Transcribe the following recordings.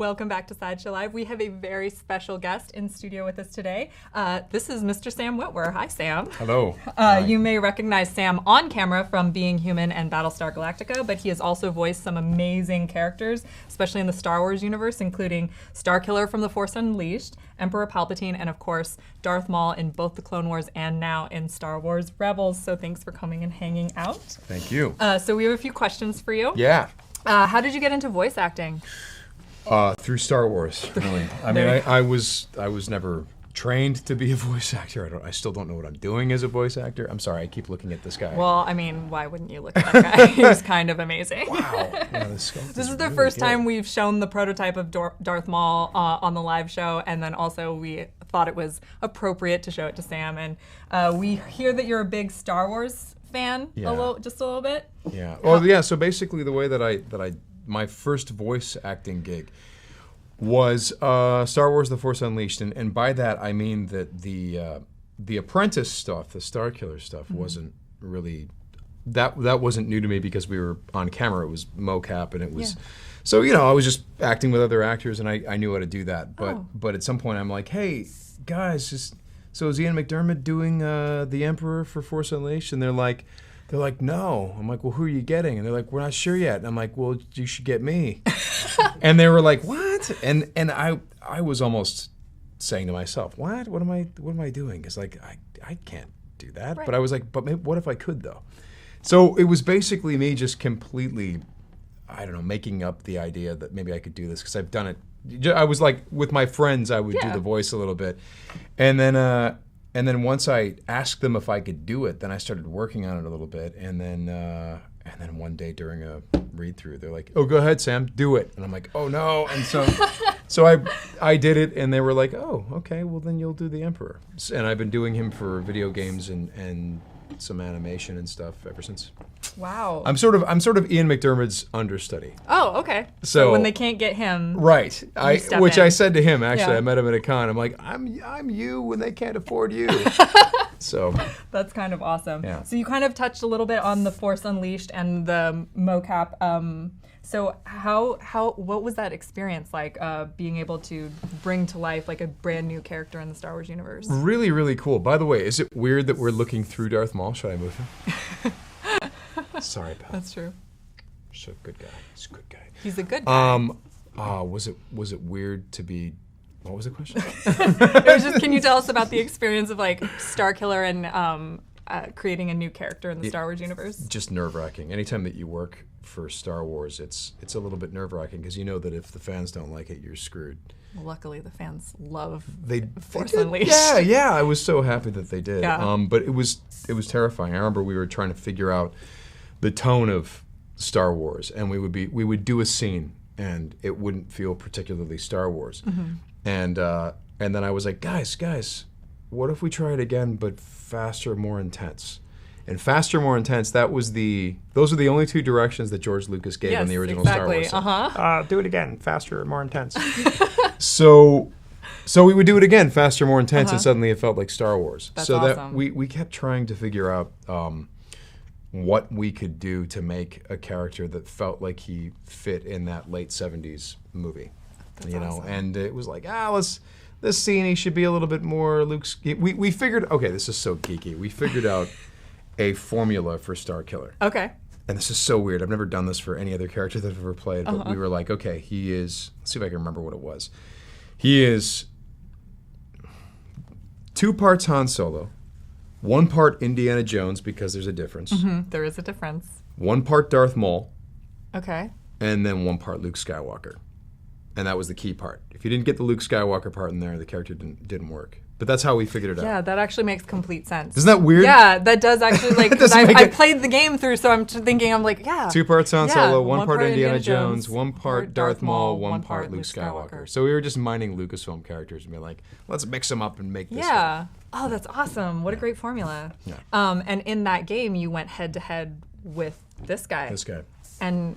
Welcome back to Sideshow Live. We have a very special guest in studio with us today. This is Mr. Sam Witwer. Hi, Sam. Hello. You may recognize Sam on camera from Being Human and Battlestar Galactica, but he has also voiced some amazing characters, especially in the Star Wars universe, including Starkiller from The Force Unleashed, Emperor Palpatine, and of course, Darth Maul in both the Clone Wars and now in Star Wars Rebels. So thanks for coming and hanging out. Thank you. So we have a few questions for you. Yeah. How did you get into voice acting? Through Star Wars, really. I mean, I was never trained to be a voice actor. I still don't know what I'm doing as a voice actor. I'm sorry, I keep looking at this guy. Well, I mean, why wouldn't you look at that guy? He's kind of amazing. Wow. Yeah, this is the really first good. time we've shown the prototype of Darth Maul on the live show, and then also we thought it was appropriate to show it to Sam. And we hear that you're a big Star Wars fan, just a little bit. Yeah. Well, yeah. So basically, the way that my first voice acting gig was Star Wars: The Force Unleashed, and by that I mean that the Apprentice stuff, the Starkiller stuff, wasn't really that wasn't new to me because we were on camera. It was mocap, and it was so I was just acting with other actors, and I knew how to do that. But at some point I'm like, hey guys, so is Ian McDiarmid doing the Emperor for Force Unleashed? And they're like, no. I'm like, well, who are you getting? And they're like, we're not sure yet. And I'm like, well, you should get me. And they were like, what? And I was almost saying to myself, what? What am I doing? It's like I can't do that. Right. But I was like, but maybe, what if I could though? So it was basically me just completely, I don't know, making up the idea that maybe I could do this because I've done it. I was like, with my friends, I would do the voice a little bit, and then once I asked them if I could do it, then I started working on it a little bit, and then one day during a read-through, they're like, "Oh, go ahead, Sam, do it," and I'm like, "Oh no!" And so I did it, and they were like, "Oh, okay, well then you'll do the Emperor," and I've been doing him for video games and some animation and stuff ever since. Wow. I'm sort of Ian McDiarmid's understudy. Oh, okay. So when they can't get him, right? I said to him actually. Yeah. I met him at a con. I'm like, I'm you when they can't afford you. So that's kind of awesome. Yeah. So you kind of touched a little bit on the Force Unleashed and the mocap. So what was that experience like, being able to bring to life like a brand new character in the Star Wars universe? Really, really cool. By the way, is it weird that we're looking through Darth Maul? Should I move him? Sorry, pal. That's true. He's a good guy. He's a good guy. He's a good guy. Was it weird to be? What was the question? It was just, can you tell us about the experience of like Starkiller and creating a new character in the Star Wars universe? Just nerve-wracking. Anytime that you work for Star Wars, it's a little bit nerve-wracking because you know that if the fans don't like it, you're screwed. Well, luckily, the fans love Force Unleashed. Yeah. I was so happy that they did. Yeah. But it was terrifying. I remember we were trying to figure out the tone of Star Wars, and we would do a scene, and it wouldn't feel particularly Star Wars. Mm-hmm. And then I was like, guys, what if we try it again, but faster, more intense? And faster, more intense. Those are the only two directions that George Lucas gave in the original Star Wars. So, do it again, faster, more intense. So we would do it again, faster, more intense, and suddenly it felt like Star Wars. That's so awesome. that we kept trying to figure out what we could do to make a character that felt like he fit in that late 70s movie. That's awesome. And it was like, this scene, he should be a little bit more Luke's. We figured, okay, this is so geeky. We figured out a formula for Starkiller. Okay. And this is so weird. I've never done this for any other character that I've ever played, but we were like, okay, he is, let's see if I can remember what it was. He is 2 parts Han Solo, 1 part Indiana Jones, because there's a difference. Mm-hmm. There is a difference. 1 part Darth Maul. Okay. And then 1 part Luke Skywalker. And that was the key part. If you didn't get the Luke Skywalker part in there, the character didn't work. But that's how we figured it out. Yeah, that actually makes complete sense. Isn't that weird? Yeah, that does actually, like, because I played the game through, so I'm thinking, I'm like, yeah. 2 parts Han Solo, 1 part Indiana Jones, Jones, 1 part Darth Maul, 1 part Luke Skywalker. So we were just mining Lucasfilm characters and be like, let's mix them up and make this Yeah. Oh, that's awesome. What a great formula. Yeah. And in that game, you went head-to-head with this guy. This guy. And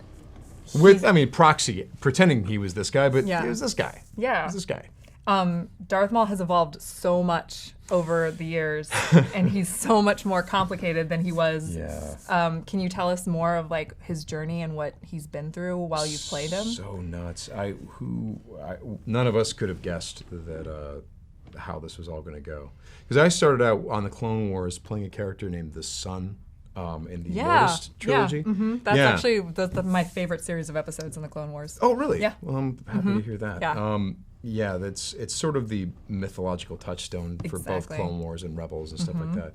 pretending he was this guy, but he was this guy. Yeah. He was this guy. Darth Maul has evolved so much over the years, and he's so much more complicated than he was. Yeah. Can you tell us more of like his journey and what he's been through while you've played him? So nuts. None of us could have guessed that how this was all going to go. Because I started out on the Clone Wars playing a character named the Sun in the Mortis trilogy. Yeah. Mm-hmm. That's actually my favorite series of episodes in the Clone Wars. Oh, really? Yeah. Well, I'm happy to hear that. Yeah. Yeah, it's sort of the mythological touchstone for both Clone Wars and Rebels and stuff like that.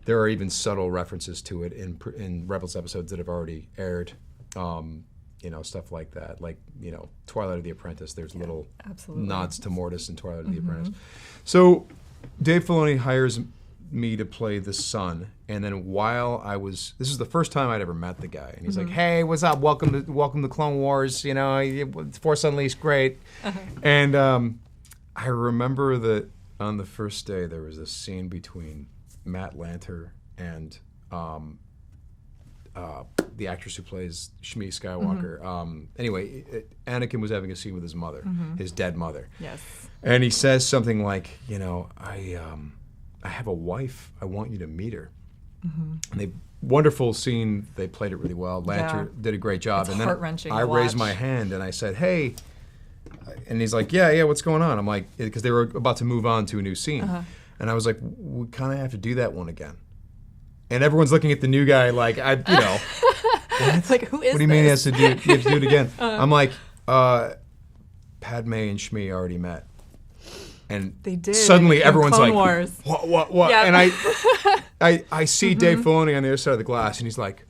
There are even subtle references to it in Rebels episodes that have already aired. Stuff like that. Like, Twilight of the Apprentice, there's little nods to Mortis in Twilight of the Apprentice. So Dave Filoni hires me to play the Sun, and then this is the first time I'd ever met the guy, and he's like, "Hey, what's up? Welcome to Clone Wars. Force Unleashed, great." And I remember that on the first day there was a scene between Matt Lanter and the actress who plays Shmi Skywalker. Anyway, Anakin was having a scene with his mother, his dead mother. Yes. And he says something like, I have a wife. I want you to meet her. And wonderful scene. They played it really well. Lanter did a great job. It's and then heart-wrenching I to raised watch. my hand and I said, "Hey." And he's like, yeah, what's going on? I'm like, because they were about to move on to a new scene. And I was like, we kind of have to do that one again. And everyone's looking at the new guy like, what? Like, who is What do you mean he has this? to do it again? I'm like, Padme and Shmi already met. And They did. suddenly in everyone's Clone like, Wars. what? Yeah. And I see Dave Filoni on the other side of the glass, and he's like,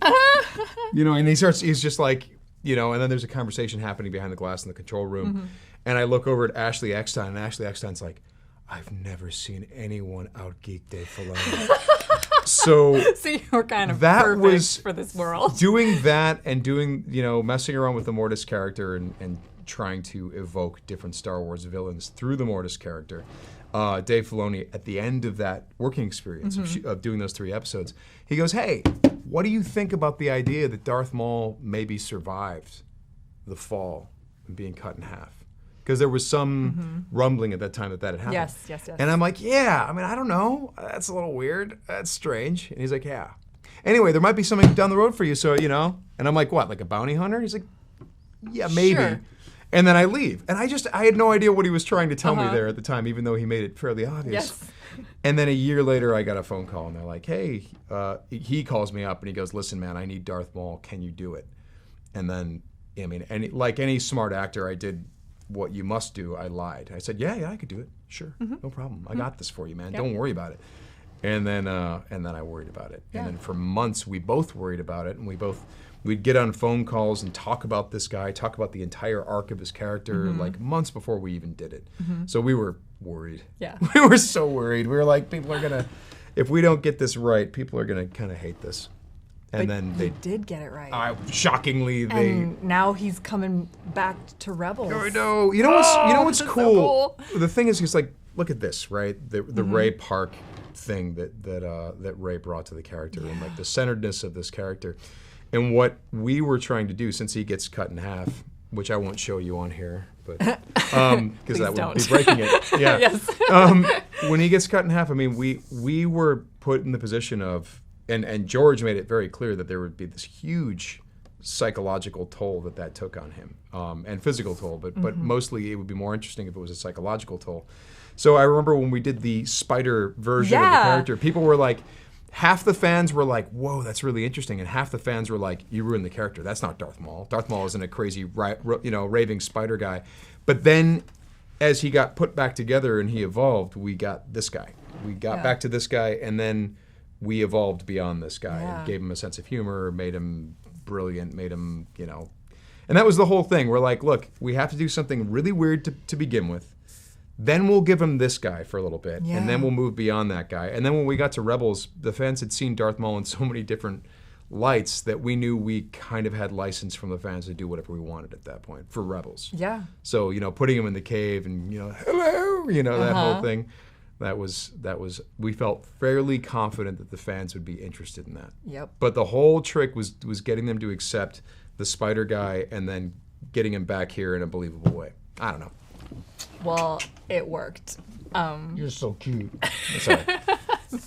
and he's just like, and then there's a conversation happening behind the glass in the control room. And I look over at Ashley Eckstein, and Ashley Eckstein's like, I've never seen anyone out-geek Dave Filoni. So you were kind of that perfect was for this world. doing that and doing, messing around with the Mortis character and trying to evoke different Star Wars villains through the Mortis character. Dave Filoni, at the end of that working experience of doing those 3 episodes, he goes, "Hey, what do you think about the idea that Darth Maul maybe survived the fall and being cut in half?" Because there was some rumbling at that time that had happened. Yes. And I'm like, I don't know. That's a little weird. That's strange. And he's like, yeah. Anyway, there might be something down the road for you, so, And I'm like, what, like a bounty hunter? He's like, yeah, maybe. Sure. And then I leave. And I had no idea what he was trying to tell me there at the time, even though he made it fairly obvious. Yes. And then a year later, I got a phone call, and they're like, hey, he calls me up, and he goes, listen, man, I need Darth Maul. Can you do it? And then, like any smart actor, I did what you must do. I lied. I said, yeah, I could do it. Sure, no problem. I got this for you, man. Yep. Don't worry about it. And then I worried about it. Yeah. And then for months, we both worried about it, and we'd get on phone calls and talk about this guy, talk about the entire arc of his character, like months before we even did it. So we were worried. Yeah. We were so worried. We were like, if we don't get this right, people are gonna kind of hate this. And then they did get it right. Shockingly, and now he's coming back to Rebels. I know. You know what's this is cool? so cool. The thing is, like, look at this, right? The Ray Park thing that Ray brought to the character, and like the centeredness of this character, and what we were trying to do, since he gets cut in half, which I won't show you on here, but because that would be breaking it. Yeah. Yes. When he gets cut in half, I mean, we were put in the position of. And George made it very clear that there would be this huge psychological toll that took on him, and physical toll, but mostly it would be more interesting if it was a psychological toll. So I remember when we did the spider version of the character, people were like, half the fans were like, whoa, that's really interesting, and half the fans were like, you ruined the character. That's not Darth Maul. Darth Maul isn't a crazy, raving spider guy. But then as he got put back together and he evolved, we got this guy. We got back to this guy, and then we evolved beyond this guy and gave him a sense of humor, made him brilliant, made him, And that was the whole thing. We're like, look, we have to do something really weird to begin with. Then we'll give him this guy for a little bit, and then we'll move beyond that guy. And then when we got to Rebels, the fans had seen Darth Maul in so many different lights that we knew we kind of had license from the fans to do whatever we wanted at that point for Rebels. Yeah. So, putting him in the cave and, hello, that whole thing. That was we felt fairly confident that the fans would be interested in that. Yep. But the whole trick was getting them to accept the spider guy and then getting him back here in a believable way. I don't know. Well, it worked. You're so cute. Sorry.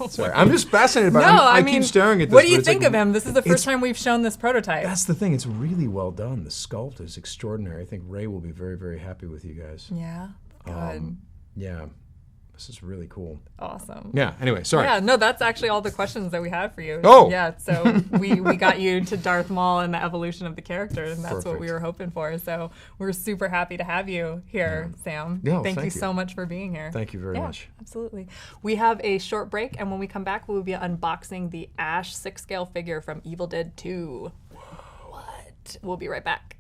Sorry. I'm just fascinated by it. No, I I mean, keep staring at this. what do you but it's think like, of him? This is the first time we've shown this prototype. That's the thing. It's really well done. The sculpt is extraordinary. I think Ray will be very, very happy with you guys. Yeah, good. Yeah. This is really cool. Awesome. Yeah, anyway, sorry. Yeah, no, that's actually all the questions that we had for you. Oh! Yeah, so we got you to Darth Maul and the evolution of the character, and that's what we Perfect. were hoping for. So we're super happy to have you here, Sam. Yeah, well, thank you thank you. so much for being here. Thank you very much. Absolutely. We have a short break, and when we come back, we'll be unboxing the Ash 6-scale figure from Evil Dead 2. What? We'll be right back.